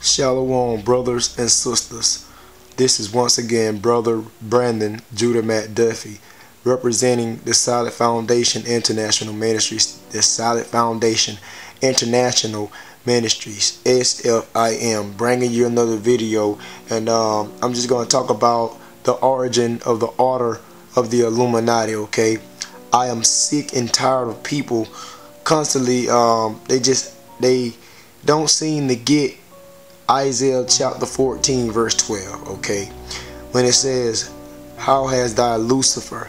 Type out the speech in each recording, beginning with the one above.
Shalom, brothers and sisters. This is once again Brother Brandon Judah Matt Duffy, representing the Solid Foundation International Ministries, the Solid Foundation International Ministries, S.F.I.M, bringing you another video. And I'm just going to talk about the origin of the order of the Illuminati. Okay, I am sick and tired of people constantly they don't seem to get Isaiah chapter 14 verse 12, okay, when it says, how has thy Lucifer,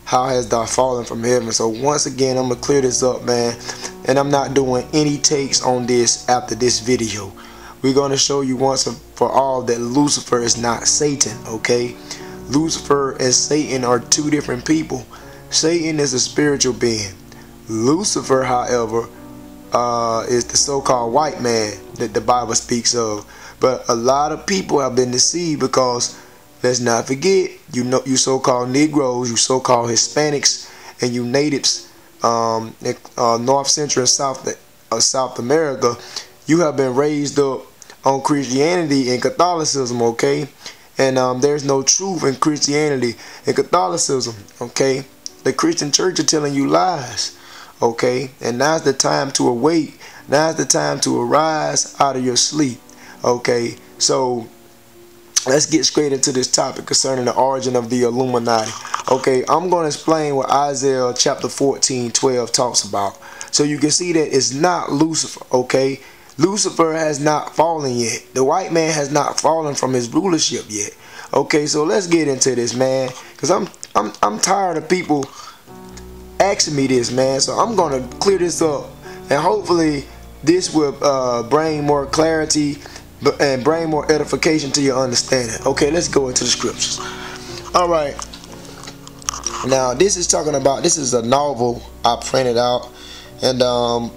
how has thou fallen from heaven? So once again, I'm gonna clear this up, man, and I'm not doing any takes on this after this video. We're gonna show you once and for all that Lucifer is not Satan, okay? Lucifer and Satan are two different people. Satan is a spiritual being. Lucifer, however, is the so-called white man that the Bible speaks of. But a lot of people have been deceived because, let's not forget, you so-called Negroes, you so-called Hispanics, and you natives, North, Central, and South America, you have been raised up on Christianity and Catholicism, okay? And there's no truth in Christianity and Catholicism, okay? The Christian church are telling you lies. Okay, and now's the time to awake. Now's the time to arise out of your sleep. Okay, so let's get straight into this topic concerning the origin of the Illuminati. Okay, I'm going to explain what Isaiah chapter 14:12 talks about, so you can see that it's not Lucifer. Okay, Lucifer has not fallen yet. The white man has not fallen from his rulership yet. Okay, so let's get into this, man, because I'm tired of people asking me this, man. So I'm gonna clear this up, and hopefully this will bring more clarity and bring more edification to your understanding. Okay, let's go into the scriptures. All right, now this is a novel I printed out, and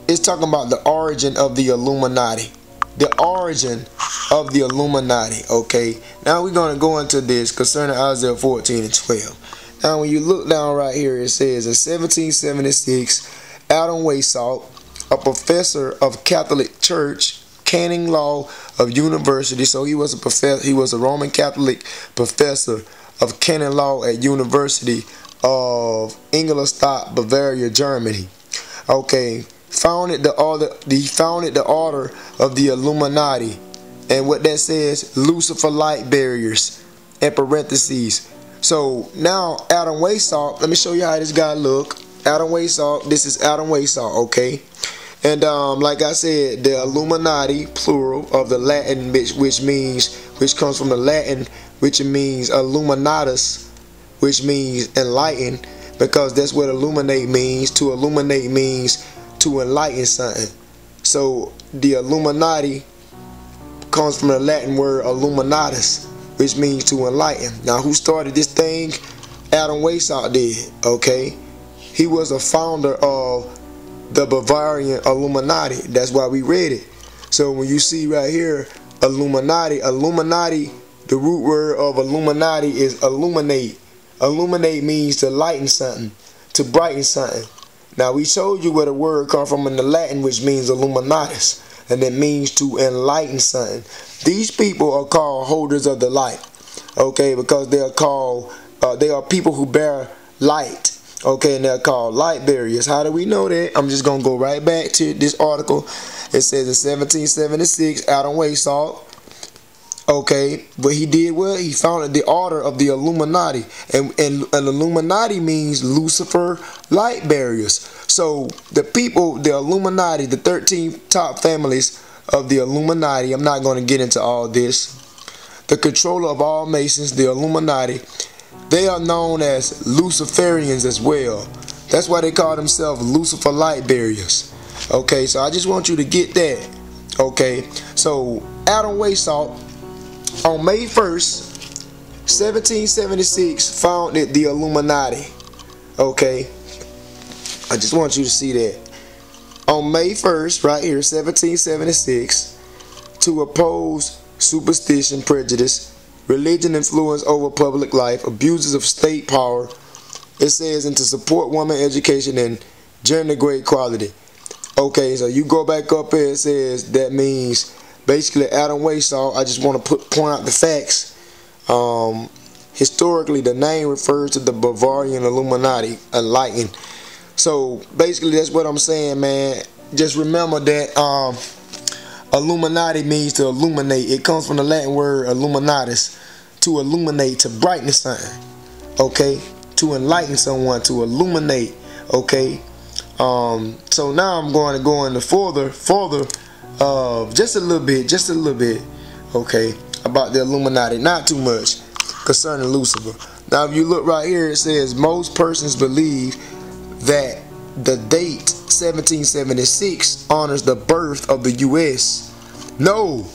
it's talking about the origin of the Illuminati. The origin of the Illuminati. Okay, now we're gonna go into this concerning Isaiah 14:12. Now, when you look down right here, it says, in 1776, Adam Weishaupt, a professor of Catholic Church, canon law of university, so he was a professor. He was a Roman Catholic professor of canon law at University of Ingolstadt, Bavaria, Germany. Okay, he founded the order of the Illuminati, and what that says, Lucifer light barriers, in parentheses. So now Adam Weishaupt, let me show you how this guy look. Adam Weishaupt, this is Adam Weishaupt, okay? And like I said, the Illuminati, plural, of the Latin, which comes from the Latin, which means illuminatus, which means enlighten, because that's what illuminate means. To illuminate means to enlighten something. So the Illuminati comes from the Latin word illuminatus, which means to enlighten. Now, who started this thing? Adam Weishaupt did, okay? He was a founder of the Bavarian Illuminati. That's why we read it. So when you see right here, Illuminati, the root word of Illuminati is illuminate. Illuminate means to lighten something, to brighten something. Now, we showed you where the word comes from in the Latin, which means illuminatus, and it means to enlighten something. These people are called holders of the light, okay, because they are people who bear light, okay, and they're called light barriers. How do we know that? I'm just gonna go right back to this article. It says in 1776, Adam Weishaupt, okay, but he did what? He founded the order of the Illuminati, and Illuminati means Lucifer light barriers. So the people, the Illuminati, the 13 top families of the Illuminati, I'm not going to get into all this. The controller of all Masons, the Illuminati, they are known as Luciferians as well. That's why they call themselves Lucifer light barriers. Okay, so I just want you to get that. Okay, so Adam Weishaupt, on May 1st, 1776, founded the Illuminati. Okay, I just want you to see that. On May 1st, right here, 1776, to oppose superstition, prejudice, religion influence over public life, abuses of state power, it says, and to support woman education and gender equality. Okay, so you go back up here, it says that means Basically, Adam Weishaupt, I just want to point out the facts. Historically, the name refers to the Bavarian Illuminati, enlightened. So basically, that's what I'm saying, man. Just remember that Illuminati means to illuminate. It comes from the Latin word illuminatus, to illuminate, to brighten something. Okay, to enlighten someone, to illuminate. Okay. So now I'm going to go into further just a little bit, okay, about the Illuminati. Not too much concerning Lucifer. Now, if you look right here, it says most persons believe that the date 1776 honors the birth of the U.S. No,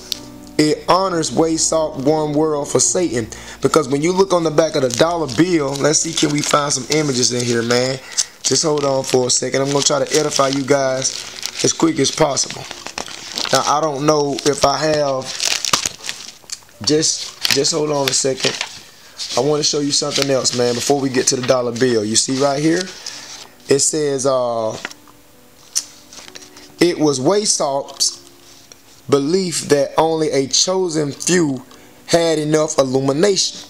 it honors Weishaupt one world for Satan. Because when you look on the back of the dollar bill, let's see, can we find some images in here, man? Just hold on for a second. I'm going to try to edify you guys as quick as possible. Now, I don't know if I have, just hold on a second. I want to show you something else, man, before we get to the dollar bill. You see right here? It says, it was Weishaupt's belief that only a chosen few had enough illumination.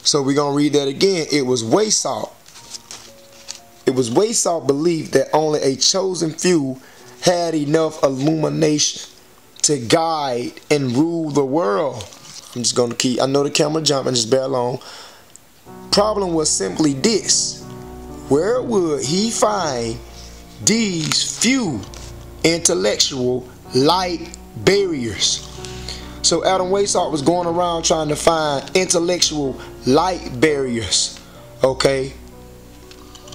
So we're going to read that again. It was Weishaupt. It was Weishaupt's belief that only a chosen few had enough illumination to guide and rule the world. I'm just going to keep, I know the camera jumping, just bear along. Problem was simply this: where would he find these few intellectual light barriers? So Adam Weishaupt was going around trying to find intellectual light barriers. Okay,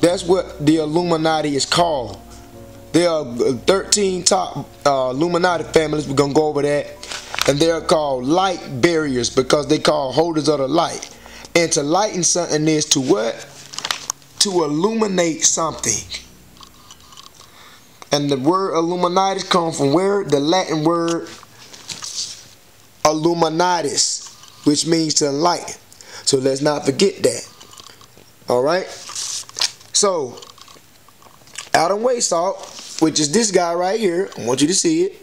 that's what the Illuminati is called. There are 13 top Illuminati families. We're gonna go over that, and they're called light barriers because they call holders of the light. And to lighten something is to what? To illuminate something. And the word Illuminatus comes from where? The Latin word illuminatus, which means to enlighten. So let's not forget that. Alright? So, Adam Weishaupt, which is this guy right here, I want you to see it.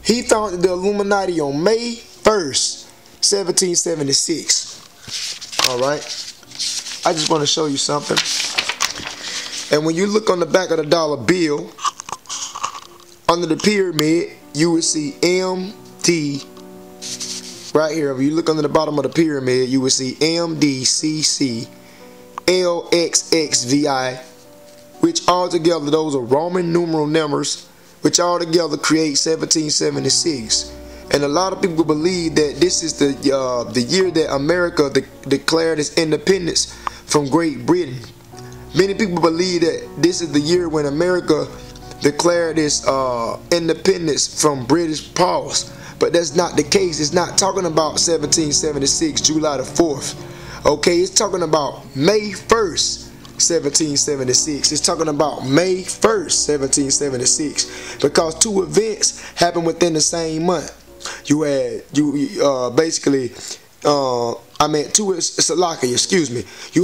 He founded the Illuminati on May 1st, 1776. Alright? I just want to show you something. And when you look on the back of the dollar bill, under the pyramid, you will see MD. Right here, if you look under the bottom of the pyramid, you will see MDCC LXXVI, which altogether, those are Roman numeral numbers, which altogether create 1776. And a lot of people believe that this is the year that America declared its independence from Great Britain. Many people believe that this is the year when America declared its independence from British powers. But that's not the case. It's not talking about 1776, July the 4th. Okay, it's talking about May 1st, 1776. It's talking about May 1st, 1776. Because two events happened within the same month. You had, you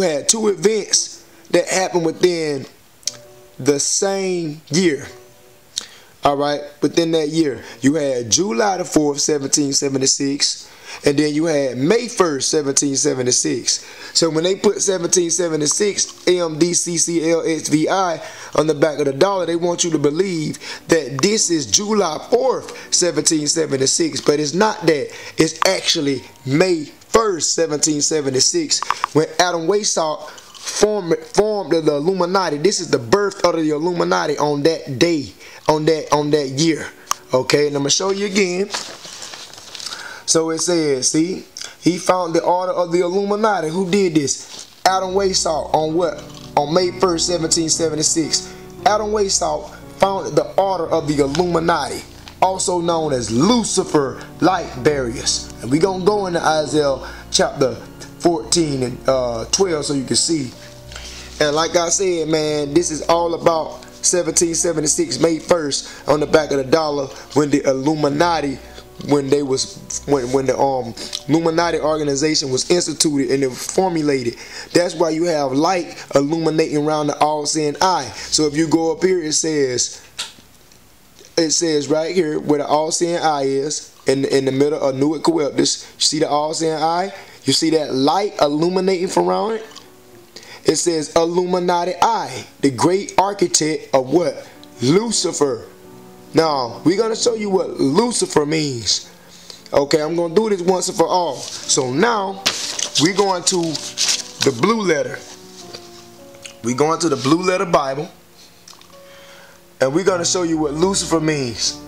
had two events that happened within the same year. Alright, within that year, you had July the 4th, 1776, and then you had May 1st, 1776. So when they put 1776, MDCCLXVI on the back of the dollar, they want you to believe that this is July 4th, 1776, but it's not that. It's actually May 1st, 1776, when Adam Weishaupt formed the Illuminati. This is the birth of the Illuminati on that day, on that year. Okay, and I'm gonna show you again. So it says, see, he found the order of the Illuminati. Who did this? Adam Weishaupt. On what? On May 1st, 1776. Adam Weishaupt founded the order of the Illuminati, also known as Lucifer light barriers. And we're gonna go into Isaiah chapter 14 and 12 so you can see. And like I said, man, this is all about 1776, May 1st, on the back of the dollar, when the Illuminati when they was when the Illuminati organization was instituted and it was formulated. That's why you have light illuminating around the all-seeing eye. So if you go up here, it says right here where the all-seeing eye is, in the middle of New Eucalyptus. You see the all-seeing eye? You see that light illuminating from around it? It says Illuminati eye, the great architect of what? Lucifer. Now, we're going to show you what Lucifer means. Okay, I'm going to do this once and for all. So now, we're going to the blue letter. We're going to the blue letter Bible. And we're going to show you what Lucifer means.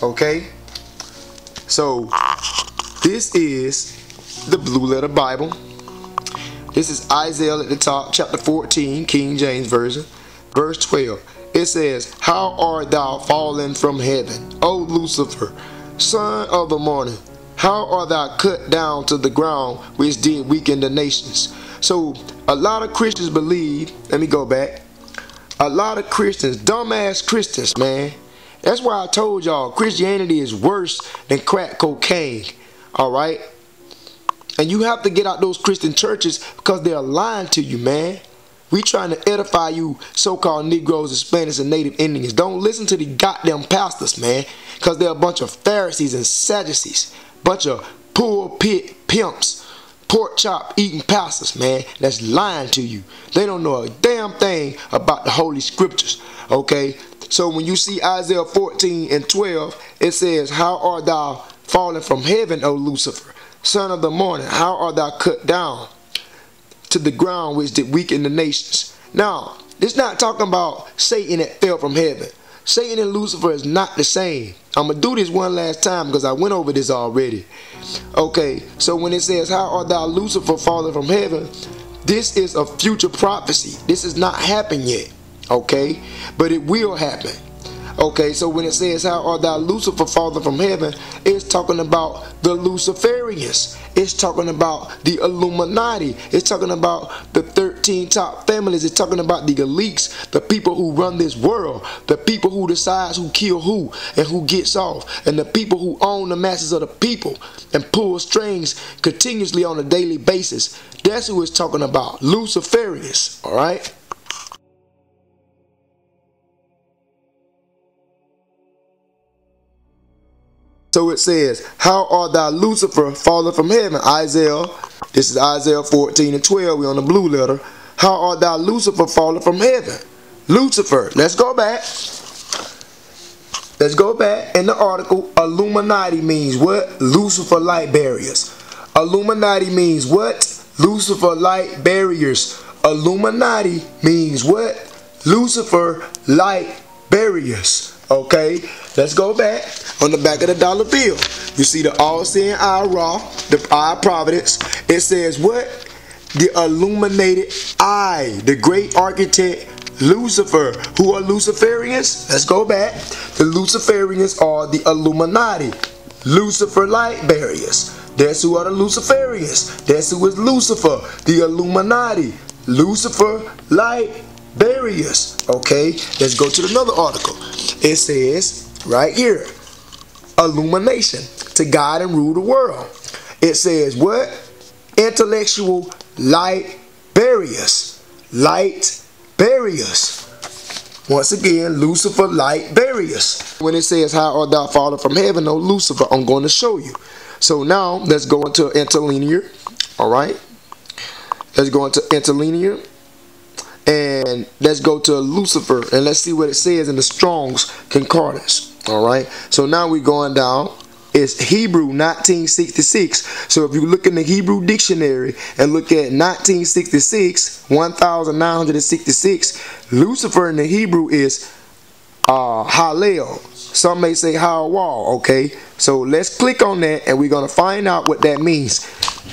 Okay? So, this is the blue letter Bible. This is Isaiah at the top, chapter 14, King James Version, verse 12. It says, "How art thou fallen from heaven, O Lucifer, son of the morning? How art thou cut down to the ground, which did weaken the nations?" So, a lot of Christians believe, let me go back. A lot of Christians, dumbass Christians, man. That's why I told y'all, Christianity is worse than crack cocaine. Alright? And you have to get out those Christian churches because they're lying to you, man. We trying to edify you so-called Negroes, Hispanics, and Native Indians. Don't listen to the goddamn pastors, man. Because they're a bunch of Pharisees and Sadducees. Bunch of pulpit pimps. Pork chop eating pastors, man. That's lying to you. They don't know a damn thing about the Holy Scriptures. Okay? So when you see Isaiah 14 and 12, it says, "How art thou fallen from heaven, O Lucifer, son of the morning? How art thou cut down to the ground, which did weaken the nations?" Now, it's not talking about Satan that fell from heaven. Satan and Lucifer is not the same. I'm going to do this one last time because I went over this already. Okay, so when it says, "How art thou, Lucifer, fallen from heaven?" this is a future prophecy. This has not happened yet. Okay, but it will happen. Okay, so when it says, "How art thou, Lucifer, fallen from heaven," it's talking about the Luciferians. It's talking about the Illuminati. It's talking about the 13 top families. It's talking about the elites, the people who run this world, the people who decides who kill who and who gets off, and the people who own the masses of the people and pull strings continuously on a daily basis. That's who it's talking about, Luciferians. All right. So it says, "How art thou, Lucifer, fallen from heaven?" Isaiah, this is Isaiah 14 and 12. We're on the blue letter. "How art thou, Lucifer, fallen from heaven?" Lucifer. Let's go back. Let's go back in the article. Illuminati means what? Lucifer light barriers. Illuminati means what? Lucifer light barriers. Illuminati means what? Lucifer light barriers. Okay, let's go back. On the back of the dollar bill, you see the all-seeing eye Ra, the eye of providence. It says what? The illuminated eye, the great architect Lucifer. Who are Luciferians? Let's go back. The Luciferians are the Illuminati, Lucifer light barriers. That's who are the Luciferians. That's who is Lucifer, the Illuminati, Lucifer light barriers. Okay, let's go to another article. It says right here, illumination to guide and rule the world. It says what? Intellectual light barriers. Light barriers. Once again, Lucifer light barriers. When it says, "How art thou fallen from heaven, O Lucifer," I'm going to show you. So now let's go into interlinear. All right. Let's go into interlinear. And let's go to Lucifer and let's see what it says in the Strong's Concordance. Alright, so now we're going down. It's Hebrew 1966. So if you look in the Hebrew dictionary and look at 1966, 1966, Lucifer in the Hebrew is Hallel. Some may say Hawal. Okay, so let's click on that and we're going to find out what that means.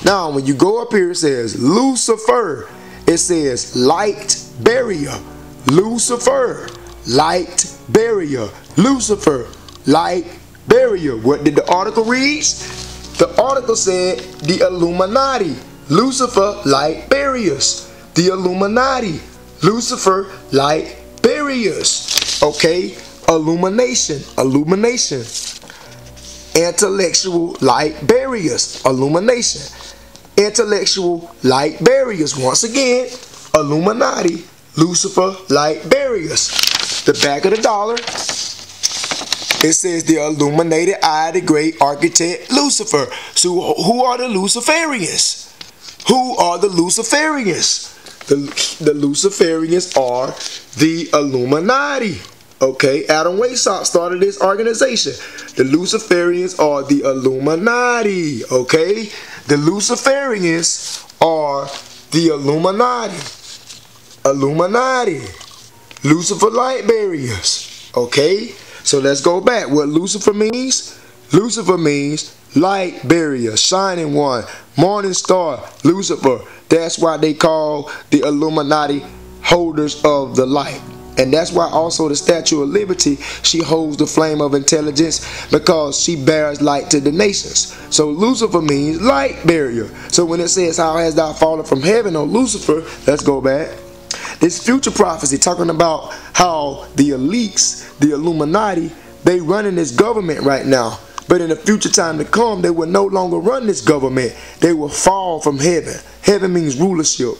Now, when you go up here, it says Lucifer. It says light barrier. Lucifer, light barrier. Lucifer, light barrier. What did the article read? The article said the Illuminati, Lucifer, light barriers. The Illuminati, Lucifer, light barriers. Okay, illumination, illumination. Intellectual light barriers, illumination. Intellectual light barriers. Once again, Illuminati, Lucifer, light barriers. The back of the dollar, it says the illuminated eye of the great architect Lucifer. So who are the Luciferians? Who are the Luciferians? The Luciferians are the Illuminati. Okay, Adam Weishaupt started this organization. The Luciferians are the Illuminati. Okay, the Luciferians are the Illuminati. Illuminati. Lucifer light barriers. Okay, so let's go back. What Lucifer means? Lucifer means light barrier, shining one, morning star, Lucifer. That's why they call the Illuminati holders of the light. And that's why also the Statue of Liberty, she holds the flame of intelligence because she bears light to the nations. So Lucifer means light barrier. So when it says, how has thou fallen from heaven, O Lucifer, let's go back. This future prophecy talking about how the elites, the Illuminati, they running this government right now. But in the future time to come, they will no longer run this government. They will fall from heaven. Heaven means rulership.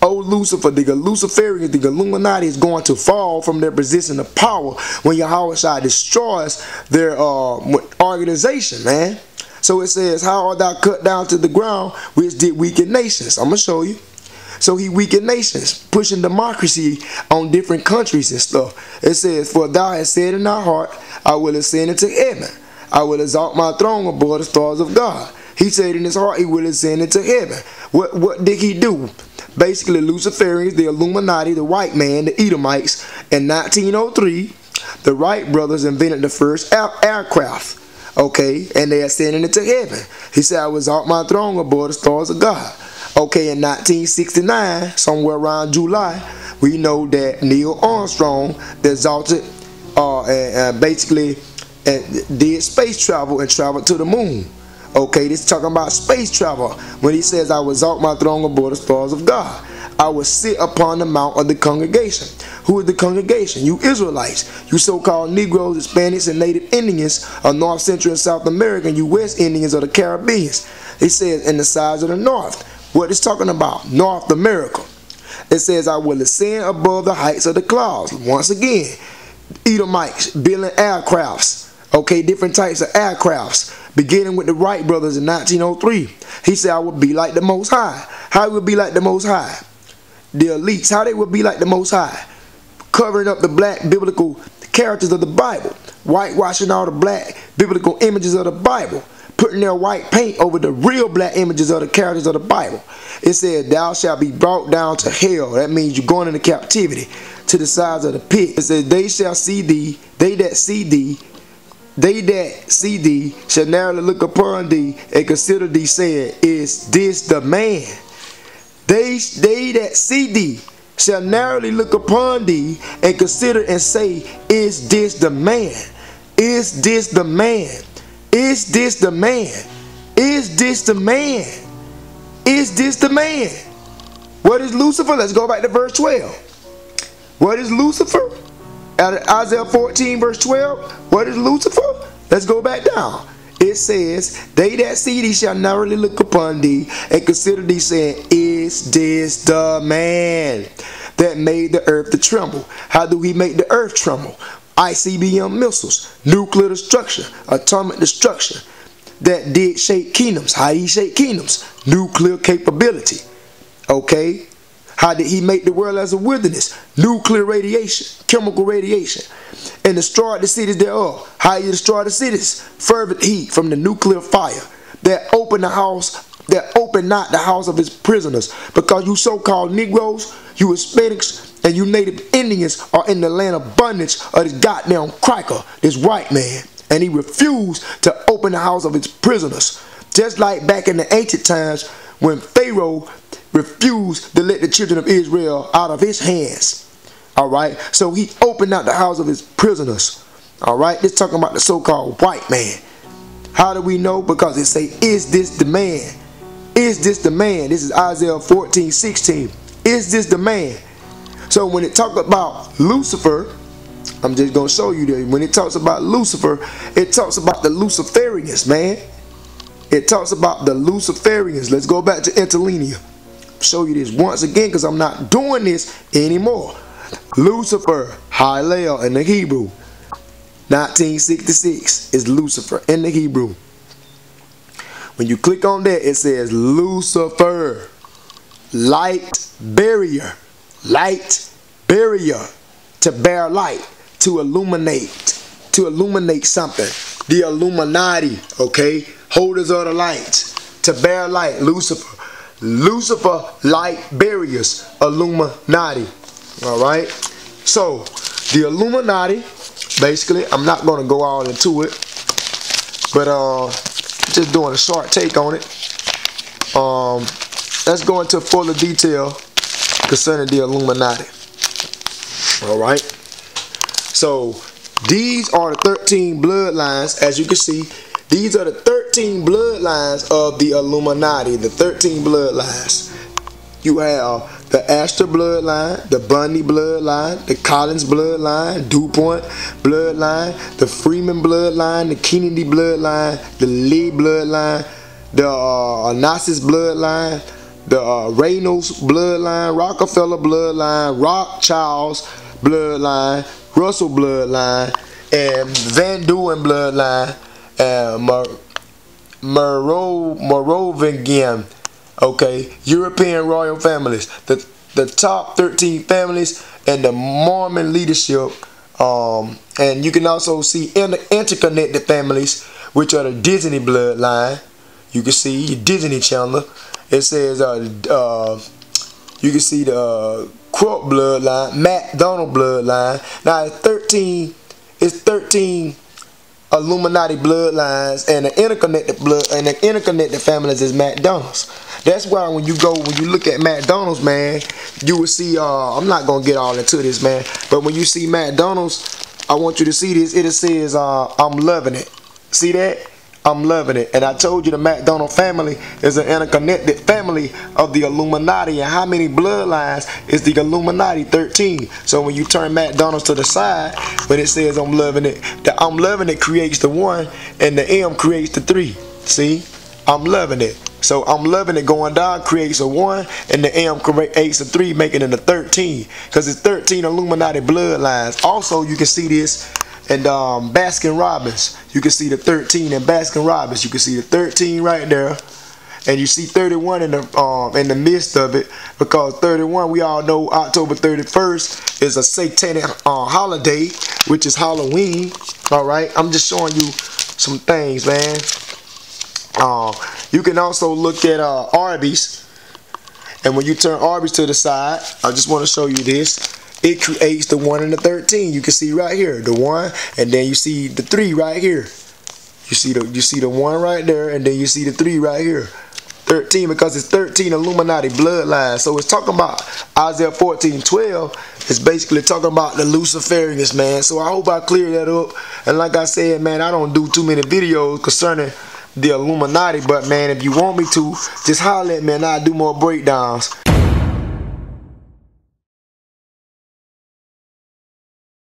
Oh, Lucifer, the Luciferians, the Illuminati is going to fall from their position of power when Yahweh destroys their organization, man. So it says, how art thou cut down to the ground, which did weaken nations? I'm going to show you. So he weakened nations, pushing democracy on different countries and stuff. It says, for thou hast said in thy heart, I will ascend into heaven. I will exalt my throne above the stars of God. He said in his heart he will ascend into heaven. What did he do? Basically, Luciferians, the Illuminati, the white man, the Edomites, in 1903, the Wright brothers invented the first aircraft, okay, and they ascended into heaven. He said, I will exalt my throne above the stars of God. Okay, in 1969, somewhere around July, we know that Neil Armstrong, the exalted, basically did space travel and traveled to the moon. Okay, this is talking about space travel. When he says, I will exalt my throne above the stars of God. I will sit upon the mount of the congregation. Who is the congregation? You Israelites. You so-called Negroes, Hispanics, and Native Indians of North, Central, and South America, and you West Indians of the Caribbeans. He says, in the sides of the North. What it's talking about? North America. It says, I will ascend above the heights of the clouds. Once again, Edomites building aircrafts. Okay, different types of aircrafts. Beginning with the Wright brothers in 1903. He said, I will be like the Most High. How will be like the Most High? The elites, how they will be like the Most High? Covering up the black biblical characters of the Bible. Whitewashing all the black biblical images of the Bible. Putting their white paint over the real black images of the characters of the Bible. It said, thou shalt be brought down to hell. That means you're going into captivity to the sides of the pit. It says, they shall see thee, they that see thee, they that see thee shall narrowly look upon thee and consider thee, saying, is this the man? They that see thee shall narrowly look upon thee and consider and say, is this the man? Is this the man? Is this the man? Is this the man? Is this the man? What is Lucifer? Let's go back to verse 12. What is Lucifer? Out of Isaiah 14 verse 12, what is Lucifer? Let's go back down. It says, they that see thee shall narrowly look upon thee and consider thee, saying, is this the man that made the earth to tremble? How do he make the earth tremble? ICBM missiles, nuclear destruction, atomic destruction that did shake kingdoms. How did he shake kingdoms? Nuclear capability. Okay? How did he make the world as a wilderness? Nuclear radiation, chemical radiation. And destroyed the cities thereof. How you destroy the cities? Fervent heat from the nuclear fire that opened the house, that opened not the house of his prisoners. Because you so-called Negroes, you Hispanics, and you Native Indians are in the land of bondage of this goddamn cracker, this white man. And he refused to open the house of his prisoners. Just like back in the ancient times when Pharaoh refused to let the children of Israel out of his hands. Alright, so he opened out the house of his prisoners. Alright, this talking about the so-called white man. How do we know? Because it say, is this the man? Is this the man? This is Isaiah 14:16. Is this the man? So when it talk about Lucifer, I'm just going to show you that when it talks about Lucifer, it talks about the Luciferians, man. It talks about the Luciferians. Let's go back to interlinear. Show you this once again because I'm not doing this anymore. Lucifer, Hallel in the Hebrew. 1966 is Lucifer in the Hebrew. When you click on that, it says Lucifer, light barrier, to bear light, to illuminate something. The Illuminati, okay, holders of the light, to bear light. Lucifer, light barriers, Illuminati. All right. So the Illuminati, basically, I'm not going to go all into it, but just doing a short take on it. Let's go into fuller detail concerning the Illuminati. All right. So these are the 13 bloodlines. As you can see, these are the 13 bloodlines of the Illuminati. The 13 bloodlines. You have the Astor bloodline, the Bundy bloodline, the Collins bloodline, DuPont bloodline, the Freeman bloodline, the Kennedy bloodline, the Lee bloodline, the Onassis bloodline, the Reynolds bloodline, Rockefeller bloodline, Rothschilds bloodline, Russell bloodline, and Van Duyn bloodline, and Merovingian. Okay, European royal families, the top 13 families, and the Mormon leadership, and you can also see interconnected families, which are the Disney bloodline. You can see Disney Channel. It says you can see the Krupp bloodline, McDonald bloodline. Now it's 13 Illuminati bloodlines, and the interconnected families is McDonald's. That's why when you look at McDonald's, man, you will see, I'm not going to get all into this, man, but when you see McDonald's, I want you to see this. It says, I'm loving it. See that? I'm loving it. And I told you the McDonald family is an interconnected family of the Illuminati. And how many bloodlines is the Illuminati? 13. So when you turn McDonald's to the side, when it says I'm loving it, the I'm loving it creates the 1 and the M creates the 3. See? I'm loving it. So I'm loving it going down creates a 1 and the M creates a 3, making it a 13. Because it's 13 Illuminati bloodlines. Also, you can see this and Baskin Robbins. You can see the 13 in Baskin Robbins. You can see the 13 right there, and you see 31 in the midst of it, because 31, we all know October 31st is a satanic holiday, which is Halloween. All right, I'm just showing you some things, man. You can also look at Arby's, and when you turn Arby's to the side, I just want to show you this. It creates the 1 and the 13. You can see right here the 1, and then you see the 3 right here. You see the 1 right there, and then you see the 3 right here. 13, because it's 13 Illuminati bloodlines. So it's talking about Isaiah 14:12. It's basically talking about the Luciferians, man. So I hope I cleared that up. And like I said, man, I don't do too many videos concerning the Illuminati, but man, if you want me to, just holler at me and I'll do more breakdowns.